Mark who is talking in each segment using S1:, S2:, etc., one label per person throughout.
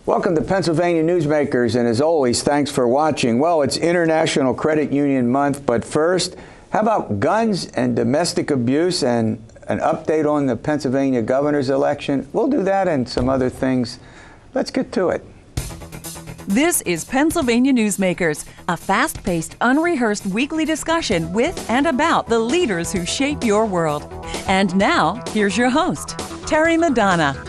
S1: Welcome to Pennsylvania Newsmakers, and as always, thanks for watching. Well, it's International Credit Union Month, but first, how about guns and domestic abuse and an update on the Pennsylvania governor's election? We'll do that and some other things. Let's get to it.
S2: This is Pennsylvania Newsmakers, a fast-paced, unrehearsed weekly discussion with and about the leaders who shape your world. And now, here's your host, Terry Madonna.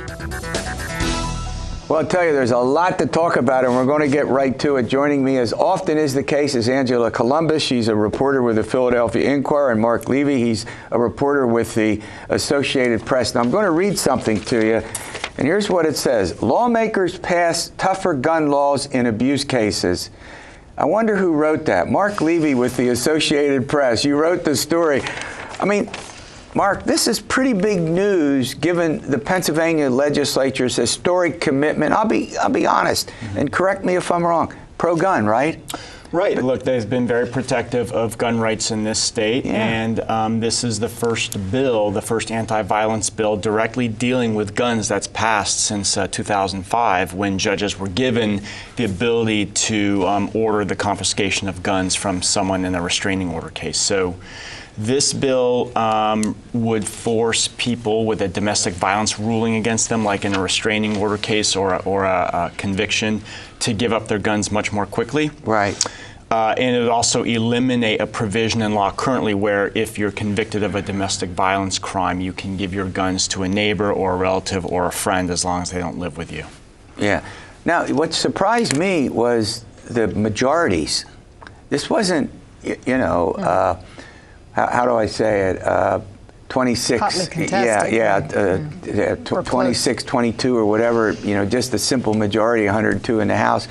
S1: Well, I'll tell you, there's a lot to talk about, and we're going to get right to it. Joining me, as often is the case, is Angela Couloumbis. She's a reporter with the Philadelphia Inquirer, and Marc Levy. He's a reporter with the Associated Press. Now, I'm going to read something to you, and here's what it says. Lawmakers pass tougher gun laws in abuse cases. I wonder who wrote that. Marc Levy with the Associated Press. You wrote the story. I mean, Marc, this is pretty big news given the Pennsylvania legislature's historic commitment. I'll be honest, and correct me if I'm wrong. Pro-gun, right?
S3: Right. Look, they've been very protective of gun rights in this state, and this is the first bill, the first anti-violence bill directly dealing with guns that's passed since 2005, when judges were given the ability to order the confiscation of guns from someone in a restraining order case. So this bill would force people with a domestic violence ruling against them, like in a restraining order case or a conviction, to give up their guns much more quickly.
S1: Right.
S3: And it would also eliminate a provision in law currently where if you're convicted of a domestic violence crime, you can give your guns to a neighbor or a relative or a friend as long as they don't live with you. Yeah.
S1: Now, what surprised me was the majorities. This wasn't, how do I say it? 26.
S4: Hotly contested.
S1: 26, 22 or whatever, just a simple majority, 102 in the House.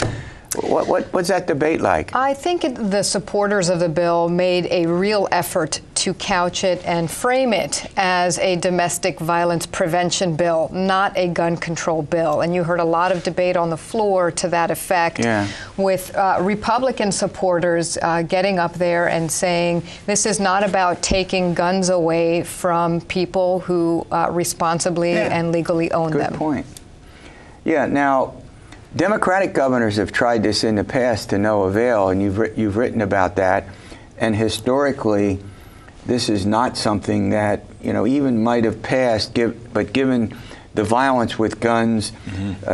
S1: What's that debate like?
S4: I think the supporters of the bill made a real effort to couch it and frame it as a domestic violence prevention bill, not a gun control bill. And you heard a lot of debate on the floor to that effect, with Republican supporters getting up there and saying this is not about taking guns away from people who responsibly and legally own them.
S1: Good point. Yeah, now, Democratic governors have tried this in the past to no avail, and you've written about that. And historically, this is not something that even might have passed. But given the violence with guns,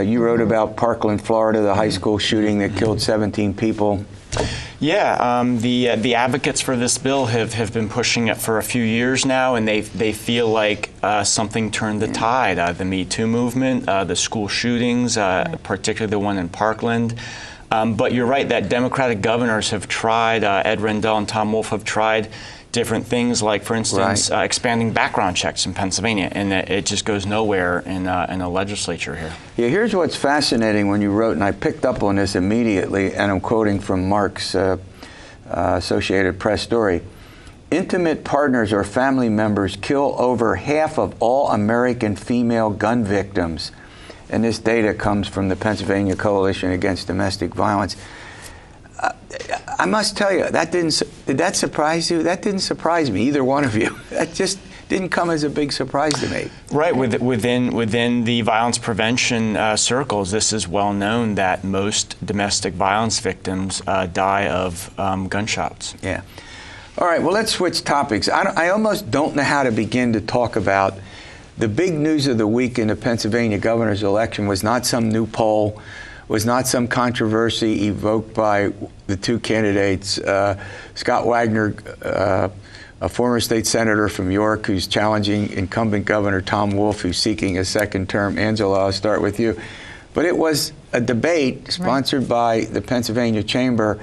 S1: you wrote about Parkland, Florida, the high school shooting that killed 17 people.
S3: Yeah, the advocates for this bill have been pushing it for a few years now, and they feel like something turned the tide. The Me Too movement, the school shootings, particularly the one in Parkland. But you're right that Democratic governors have tried, Ed Rendell and Tom Wolf have tried different things, like, for instance, expanding background checks in Pennsylvania, and it just goes nowhere in the legislature here.
S1: Yeah, here's what's fascinating when you wrote, and I picked up on this immediately, and I'm quoting from Marc's Associated Press story. Intimate partners or family members kill over half of all American female gun victims. And this data comes from the Pennsylvania Coalition Against Domestic Violence. I must tell you, did that surprise you? That didn't surprise me, either one of you. That just didn't come as a big surprise to me.
S3: Right, within the violence prevention circles, this is well known that most domestic violence victims die of gunshots.
S1: Yeah. All right, well, let's switch topics. I almost don't know how to begin to talk about the big news of the week in the Pennsylvania governor's election. Was not some new poll, was not some controversy evoked by the two candidates. Scott Wagner, a former state senator from York who's challenging incumbent Governor Tom Wolf, who's seeking a second term. Angela, I'll start with you. But it was a debate sponsored by the Pennsylvania Chamber,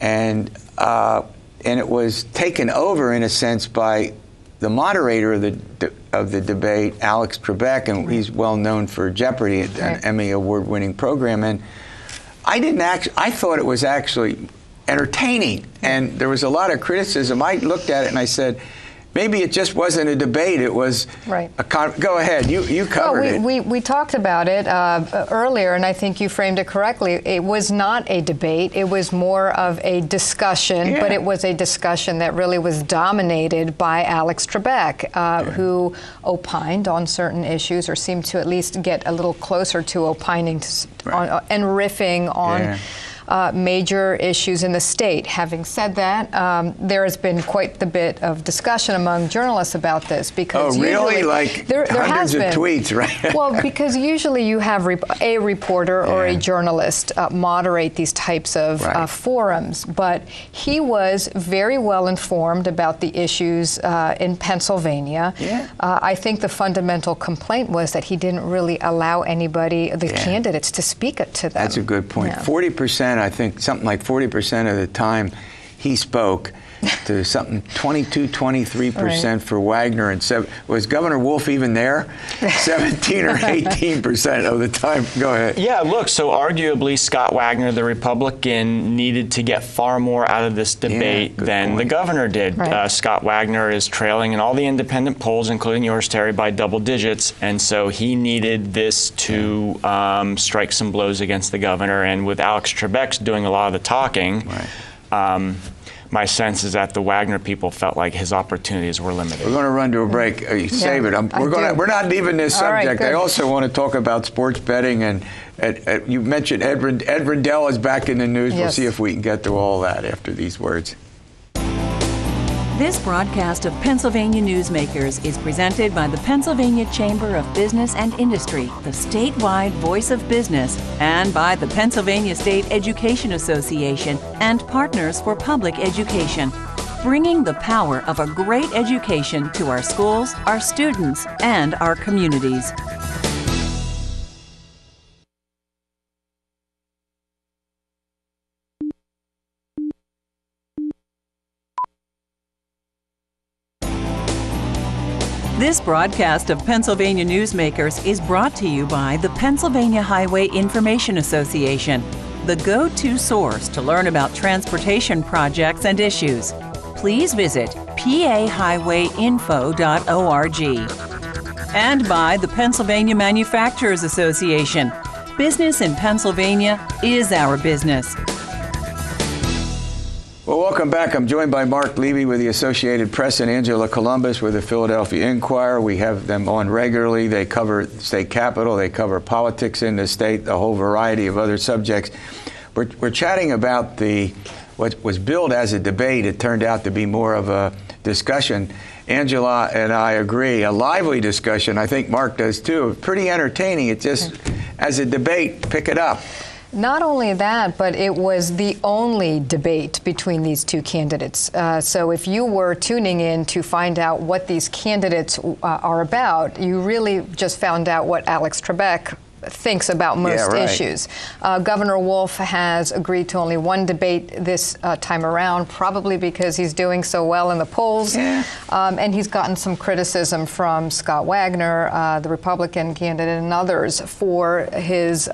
S1: and it was taken over, in a sense, by the moderator of the debate, Alex Trebek, and he's well known for Jeopardy, an Emmy award-winning program. And I thought it was actually entertaining, and there was a lot of criticism. I looked at it and I said, maybe it just wasn't a debate. It was
S4: right.
S1: Go ahead. You covered it.
S4: We talked about it earlier, and I think you framed it correctly. It was not a debate. It was more of a discussion, but it was a discussion that really was dominated by Alex Trebek, who opined on certain issues, or seemed to at least get a little closer to opining and riffing on major issues in the state. Having said that, there has been quite the bit of discussion among journalists about this, because
S1: really? Like
S4: there
S1: hundreds
S4: has been
S1: of tweets, right?
S4: Well, because usually you have a reporter or a journalist moderate these types of forums, but he was very well informed about the issues in Pennsylvania. I think the fundamental complaint was that he didn't really allow anybody, the candidates, to speak to them.
S1: That's a good point. 40%, I think, something like 40% of the time he spoke, to something 22, 23% for Wagner, and was Governor Wolf even there? 17 or 18% of the time. Go ahead.
S3: Yeah, look, so arguably Scott Wagner, the Republican, needed to get far more out of this debate than the governor did. Scott Wagner is trailing in all the independent polls, including yours, Terry, by double digits, and so he needed this to strike some blows against the governor, and with Alex Trebek doing a lot of the talking, my sense is that the Wagner people felt like his opportunities were limited.
S1: We're going to run to a break. Save it. We're not leaving this subject. I also want to talk about sports betting, and you mentioned Ed Rendell is back in the news. We'll see if we can get to all that after these words.
S2: This broadcast of Pennsylvania Newsmakers is presented by the Pennsylvania Chamber of Business and Industry, the statewide voice of business, and by the Pennsylvania State Education Association and Partners for Public Education, bringing the power of a great education to our schools, our students, and our communities. This broadcast of Pennsylvania Newsmakers is brought to you by the Pennsylvania Highway Information Association, the go-to source to learn about transportation projects and issues. Please visit pahighwayinfo.org. And by the Pennsylvania Manufacturers Association. Business in Pennsylvania is our business.
S1: Well, welcome back. I'm joined by Marc Levy with the Associated Press and Angela Couloumbis with the Philadelphia Inquirer. We have them on regularly. They cover state capitol, they cover politics in the state, a whole variety of other subjects. We're chatting about what was billed as a debate. It turned out to be more of a discussion. Angela and I agree, a lively discussion. I think Marc does too. Pretty entertaining. It just, as a debate, pick it up.
S4: Not only that, but it was the only debate between these two candidates. So if you were tuning in to find out what these candidates are about, you really just found out what Alex Trebek thinks about most issues. Governor Wolf has agreed to only one debate this time around, probably because he's doing so well in the polls. And he's gotten some criticism from Scott Wagner, the Republican candidate, and others for his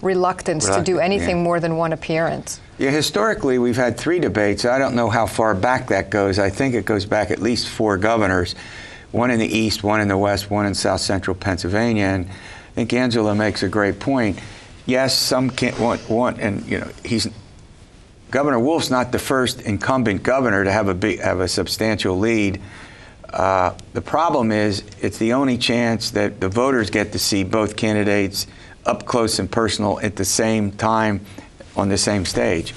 S4: reluctance to do anything more than one appearance.
S1: Yeah, historically, we've had 3 debates. I don't know how far back that goes. I think it goes back at least 4 governors, one in the East, one in the West, one in South Central Pennsylvania. And I think Angela makes a great point. Yes, some can't want, and you know, Governor Wolf's not the first incumbent governor to have a substantial lead. The problem is, it's the only chance that the voters get to see both candidates up close and personal at the same time on the same stage.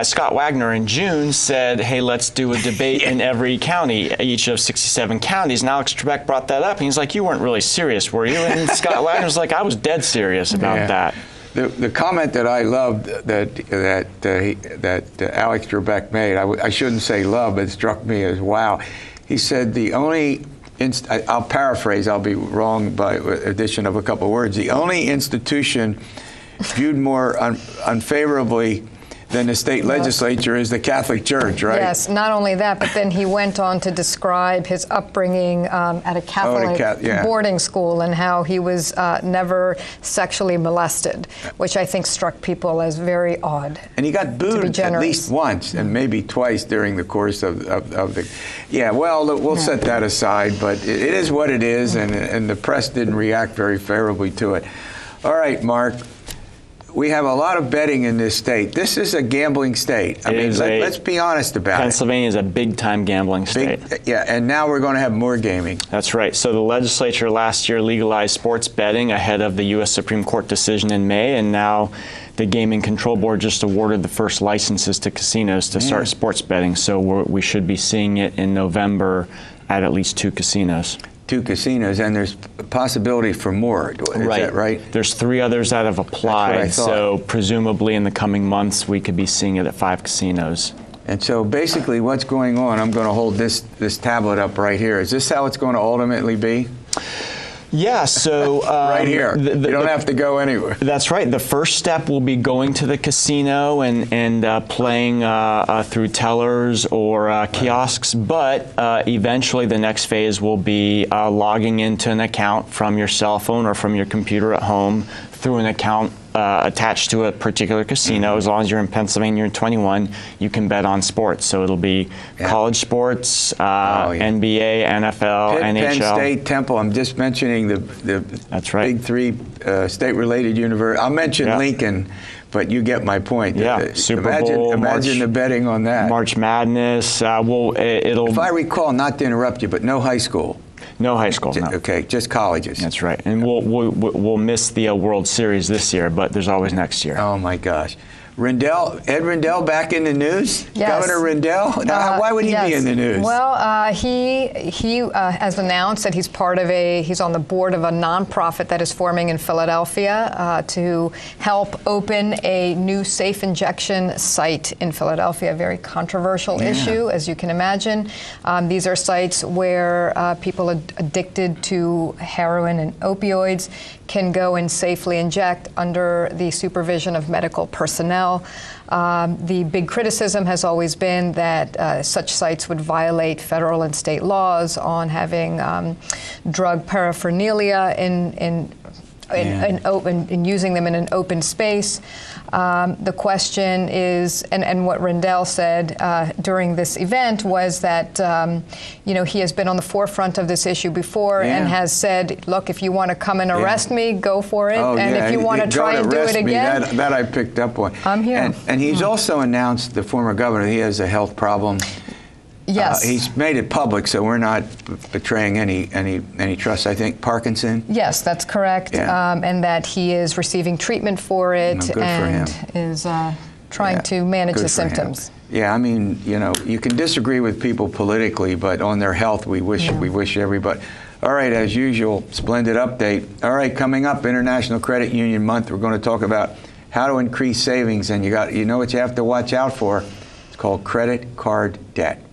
S3: Scott Wagner in June said, hey, let's do a debate in every county, each of 67 counties. And Alex Trebek brought that up. And he's like, you weren't really serious, were you? And Scott Wagner was like, I was dead serious about that.
S1: The comment that I loved that Alex Trebek made, I shouldn't say love, but it struck me as wow. He said the only, I'll paraphrase, I'll be wrong by addition of a couple words, the only institution viewed more unfavorably than the state legislature is the Catholic Church, right?
S4: Yes, not only that, but then he went on to describe his upbringing at a Catholic boarding school and how he was never sexually molested, which I think struck people as very odd.
S1: And he got booed at least once and maybe twice during the course of the... Yeah, well, we'll set that aside, but it is what it is, and the press didn't react very favorably to it. All right, Mark. We have a lot of betting in this state. This is a gambling state. I mean, let's be honest about it.
S3: Pennsylvania is a big-time gambling state.
S1: Yeah, and now we're going to have more gaming.
S3: That's right. So the legislature last year legalized sports betting ahead of the U.S. Supreme Court decision in May, and now the Gaming Control Board just awarded the first licenses to casinos to start sports betting. So we should be seeing it in November at least 2 casinos.
S1: 2 casinos, and there's a possibility for more. Is that right?
S3: There's 3 others that have applied, so presumably in the coming months we could be seeing it at 5 casinos.
S1: And so basically what's going on, I'm going to hold this tablet up right here. Is this how it's going to ultimately be?
S3: Yeah, so...
S1: right here. You don't have to go anywhere.
S3: That's right. The first step will be going to the casino and playing through tellers or kiosks, but eventually the next phase will be logging into an account from your cell phone or from your computer at home through an account attached to a particular casino. As long as you're in Pennsylvania and 21, you can bet on sports. So it'll be college sports, NBA, NFL,
S1: Pitt,
S3: NHL.
S1: Penn State, Temple. I'm just mentioning the
S3: That's right.
S1: big 3 state-related universities. I'll mention Lincoln, but you get my point.
S3: Yeah, Super Bowl.
S1: Imagine the betting on that.
S3: March Madness. It'll.
S1: If I recall, not to interrupt you, but no high school.
S3: No high school, no.
S1: Okay, just colleges.
S3: That's right. And we'll miss the World Series this year, but there's always next year.
S1: Oh, my gosh. Ed Rendell back in the news?
S4: Yes.
S1: Governor Rendell? Why would he be in the news?
S4: Well, he has announced that he's on the board of a nonprofit that is forming in Philadelphia to help open a new safe injection site in Philadelphia, a very controversial issue, as you can imagine. These are sites where people addicted to heroin and opioids can go and safely inject under the supervision of medical personnel. The big criticism has always been that such sites would violate federal and state laws on having drug paraphernalia in using them in an open space. The question is, and what Rendell said during this event was that, he has been on the forefront of this issue before and has said, look, if you want to come and arrest me, go for it. If you want to try and do it again.
S1: That I picked up on.
S4: I'm here.
S1: And he's also announced, the former governor, he has a health problem.
S4: Yes.
S1: He's made it public, so we're not betraying any trust. I think Parkinson.
S4: Yes, that's correct, and that he is receiving treatment for it is trying to manage the symptoms.
S1: Yeah, I mean, you can disagree with people politically, but on their health, we wish everybody. All right, as usual, splendid update. All right, coming up, International Credit Union Month. We're going to talk about how to increase savings, and you know what you have to watch out for. It's called credit card debt.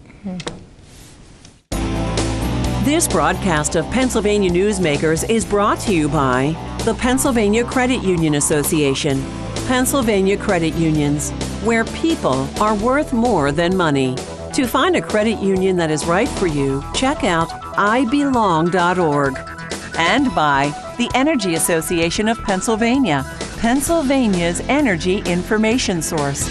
S2: This broadcast of Pennsylvania Newsmakers is brought to you by the Pennsylvania Credit Union Association. Pennsylvania Credit Unions, where people are worth more than money. To find a credit union that is right for you, check out ibelong.org. And by the Energy Association of Pennsylvania, Pennsylvania's energy information source.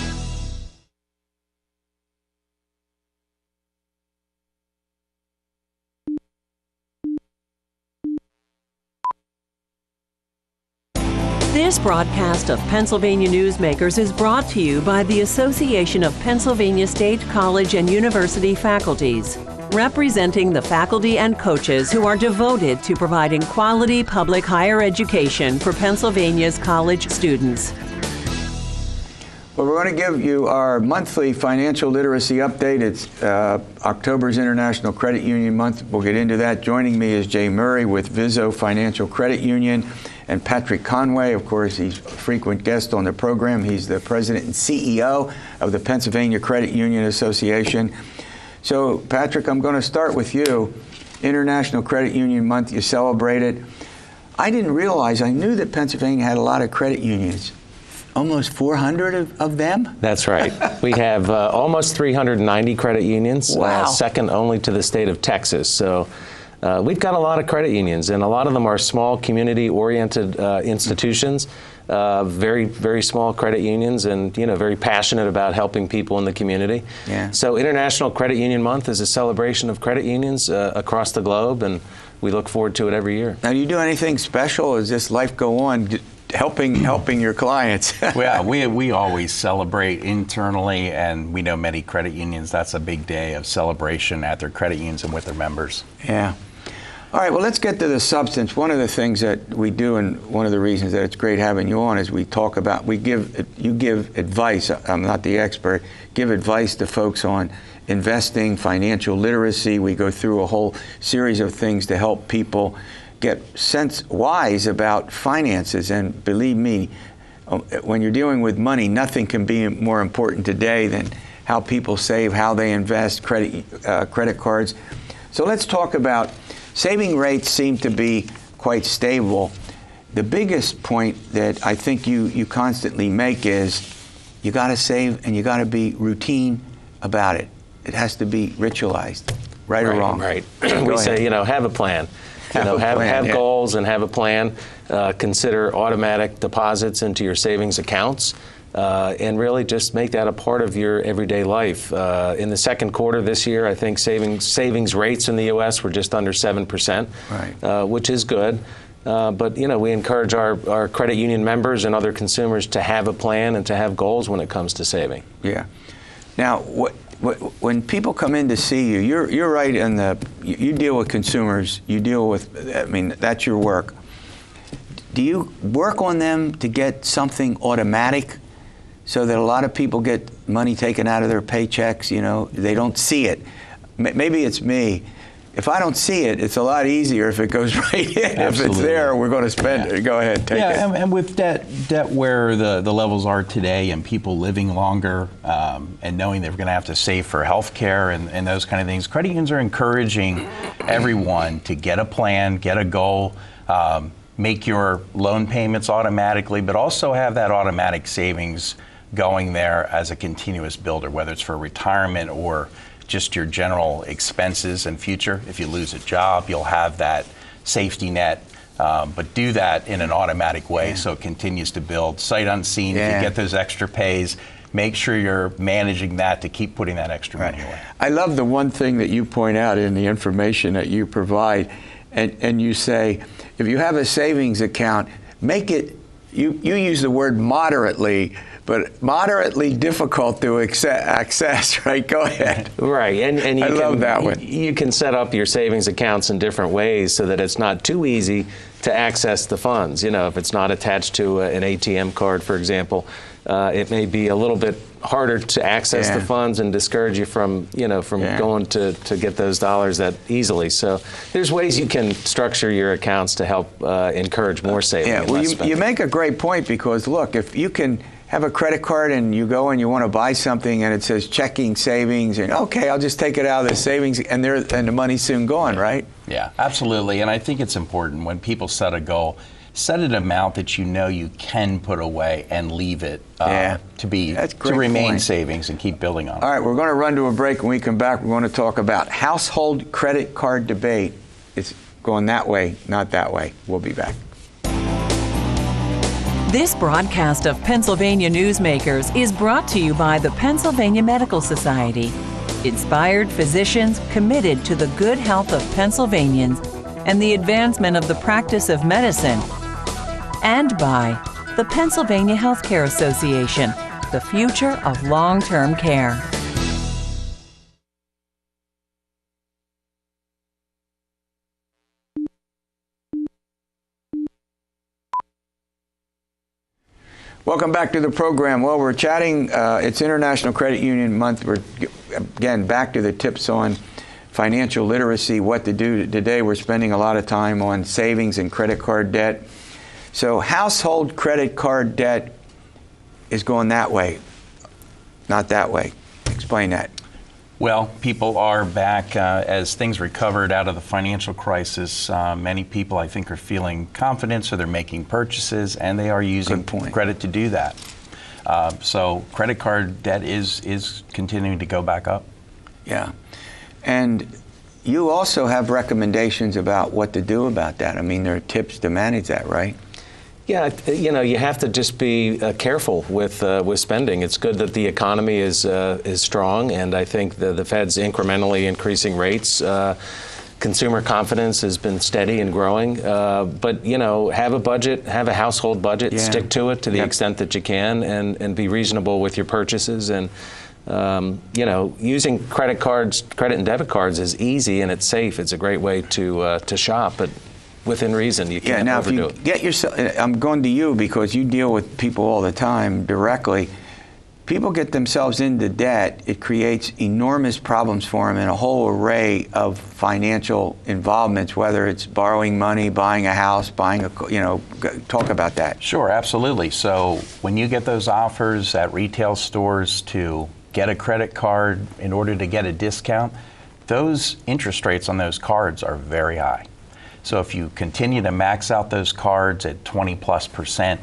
S2: This broadcast of Pennsylvania Newsmakers is brought to you by the Association of Pennsylvania State College and University Faculties, representing the faculty and coaches who are devoted to providing quality public higher education for Pennsylvania's college students.
S1: Well, we're going to give you our monthly financial literacy update. It's October's International Credit Union Month. We'll get into that. Joining me is Jay Murray with Vizo Financial Credit Union, and Patrick Conway. Of course, he's a frequent guest on the program. He's the president and CEO of the Pennsylvania Credit Union Association. So, Patrick, I'm going to start with you. International Credit Union Month, you celebrated. I didn't realize, I knew that Pennsylvania had a lot of credit unions. almost 400 of them?
S5: That's right. We have almost 390 credit unions,
S1: Wow.
S5: second only to the state of Texas. So we've got a lot of credit unions, and a lot of them are small community-oriented institutions, very, very small credit unions, and very passionate about helping people in the community.
S1: Yeah.
S5: So International Credit Union Month is a celebration of credit unions across the globe, and we look forward to it every year.
S1: Now, do you do anything special, or does this life go on helping your clients?
S6: Well, we always celebrate internally, and we know many credit unions, that's a big day of celebration at their credit unions and with their members.
S1: Yeah. All right, well, let's get to the substance. One of the things that we do, and one of the reasons that it's great having you on, is you give advice. I'm not the expert. Give advice to folks on investing, financial literacy. We go through a whole series of things to help people get wise about finances. And believe me, when you're dealing with money, nothing can be more important today than how people save, how they invest, credit cards. So let's talk about saving rates. Seem to be quite stable. The biggest point that I think you constantly make is you got to save, and you got to be routine about it. It has to be ritualized, right or wrong?
S5: Right. We say, have a plan. Have goals and have a plan. Consider automatic deposits into your savings accounts, and really just make that a part of your everyday life. In the second quarter this year, I think savings rates in the U.S. were just under 7%,
S1: right.
S5: Which is good. But we encourage our credit union members and other consumers to have a plan and to have goals when it comes to saving.
S1: Yeah. Now, when people come in to see you, you're right in you deal with consumers. You deal with, that's your work. Do you work on them to get something automatic, so that a lot of people get money taken out of their paychecks? They don't see it. Maybe it's me. If I don't see it, it's a lot easier if it goes right in.
S6: Absolutely.
S1: If it's there, we're going to spend it. Go ahead, take it.
S6: And with debt where the levels are today, and people living longer, and knowing they're going to have to save for health care and those kind of things, credit unions are encouraging everyone to get a plan, get a goal, make your loan payments automatically, but also have that automatic savings going there as a continuous builder, whether it's for retirement or just your general expenses and future. If you lose a job, you'll have that safety net, but do that in an automatic way, so it continues to build. Sight unseen, if you get those extra pays, make sure you're managing that to keep putting that extra money away.
S1: I love the one thing that you point out in the information that you provide, and you say, if you have a savings account, make it, you use the word moderately, but moderately difficult to access, right? Go ahead.
S5: Right, and you
S1: love that one.
S5: You can set up your savings accounts in different ways so that it's not too easy to access the funds. If it's not attached to an ATM card, for example, it may be a little bit harder to access the funds and discourage you from going to get those dollars that easily. So there's ways you can structure your accounts to help encourage more saving.
S1: Yeah, well, you make a great point, because look, if you can have a credit card and you go and you want to buy something and it says checking savings, and okay, I'll just take it out of the savings, and the money's soon gone, right?
S6: Yeah, absolutely. And I think it's important when people set a goal, set an amount that you can put away and leave it to remain savings and keep building on it.
S1: All right, we're going to run to a break. When we come back, we're going to talk about household credit card debate. It's going that way, not that way. We'll be back.
S2: This broadcast of Pennsylvania Newsmakers is brought to you by the Pennsylvania Medical Society. Inspired physicians committed to the good health of Pennsylvanians and the advancement of the practice of medicine. And by the Pennsylvania Healthcare Association, the future of long-term care.
S1: Welcome back to the program. Well, we're chatting. It's International Credit Union Month. We're, again, back to the tips on financial literacy, what to do. Today, we're spending a lot of time on savings and credit card debt. So household credit card debt is going that way, not that way. Explain that.
S6: Well, people are back as things recovered out of the financial crisis. Many people, I think, are feeling confident, so they're making purchases, and they are using credit to do that. So credit card debt is continuing to go back up.
S1: Yeah. And you also have recommendations about what to do about that. I mean, there are tips to manage that, right?
S5: Yeah, you have to just be careful with spending. It's good that the economy is strong, and I think the Fed's incrementally increasing rates. Consumer confidence has been steady and growing, but have a budget, have a household budget, stick to it to the extent that you can, and be reasonable with your purchases. And using credit and debit cards is easy and it's safe. It's a great way to shop, but within reason, you can't overdo it.
S1: Get yourself, I'm going to you because you deal with people all the time directly. People get themselves into debt. It creates enormous problems for them in a whole array of financial involvements, whether it's borrowing money, buying a house, buying a, talk about that.
S6: Sure, absolutely. So when you get those offers at retail stores to get a credit card in order to get a discount, those interest rates on those cards are very high. So if you continue to max out those cards at 20+%,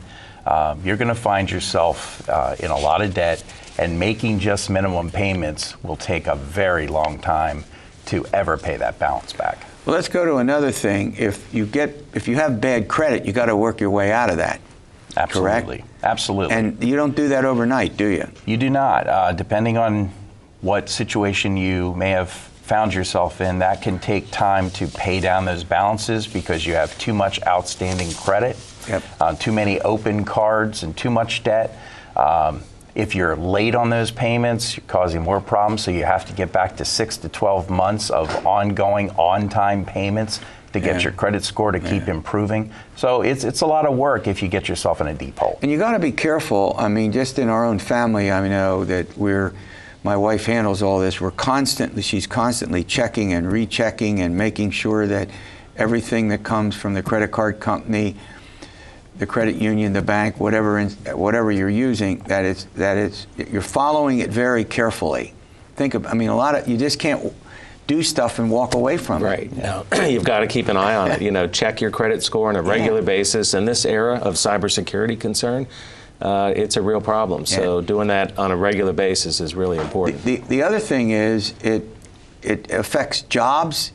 S6: you're going to find yourself in a lot of debt, and making just minimum payments will take a very long time to ever pay that balance back.
S1: Well, let's go to another thing. If you have bad credit, you got to work your way out of that.
S6: Absolutely.
S1: Correct?
S6: Absolutely.
S1: And you don't do that overnight, do you?
S6: You do not. Depending on what situation you may have found yourself in, that can take time to pay down those balances because you have too much outstanding credit, too many open cards, and too much debt. If you're late on those payments, you're causing more problems, so you have to get back to 6 to 12 months of ongoing on-time payments to get your credit score to keep improving. So it's a lot of work if you get yourself in a deep hole.
S1: And you got to be careful. I mean, just in our own family, I know that my wife handles all this. She's constantly checking and rechecking and making sure that everything that comes from the credit card company, the credit union, the bank, whatever you're using, that you're following it very carefully. You just can't do stuff and walk away from it.
S5: Right. No. You've got to keep an eye on it. Check your credit score on a regular basis. In this era of cybersecurity concern, it's a real problem. So doing that on a regular basis is really important.
S1: The other thing is it affects jobs.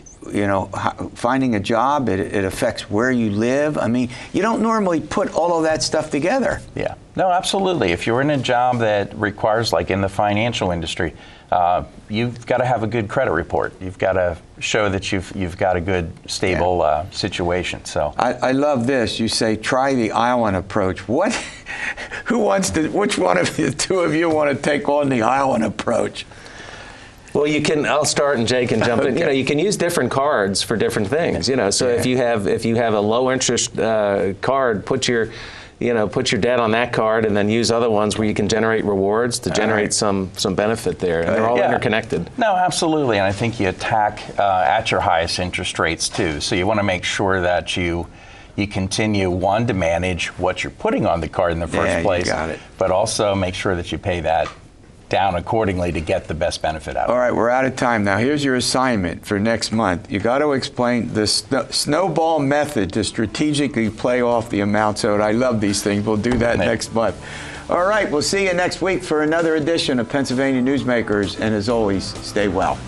S1: Finding a job, it affects where you live. I mean, you don't normally put all of that stuff together.
S6: Yeah. No, absolutely. If you're in a job that requires, like in the financial industry, you've got to have a good credit report. You've got to show that you've got a good, stable situation. So
S1: I love this. You say try the Iowan approach. What? Which one of the two of you want to take on the Iowan approach?
S5: Well, I'll start and Jay can jump in. You can use different cards for different things. So if you have a low interest card, put your debt on that card and then use other ones where you can generate rewards to generate some benefit there. And they're all interconnected.
S6: No, absolutely. And I think you attack at your highest interest rates too. So you want to make sure that you continue, one, to manage what you're putting on the card in the first place, but also make sure that you pay that down accordingly to get the best benefit out of it.
S1: All right, we're out of time now. Here's your assignment for next month. You got to explain the snowball method to strategically play off the amounts owed. I love these things. We'll do that next month. All right, we'll see you next week for another edition of Pennsylvania Newsmakers, and as always, stay well.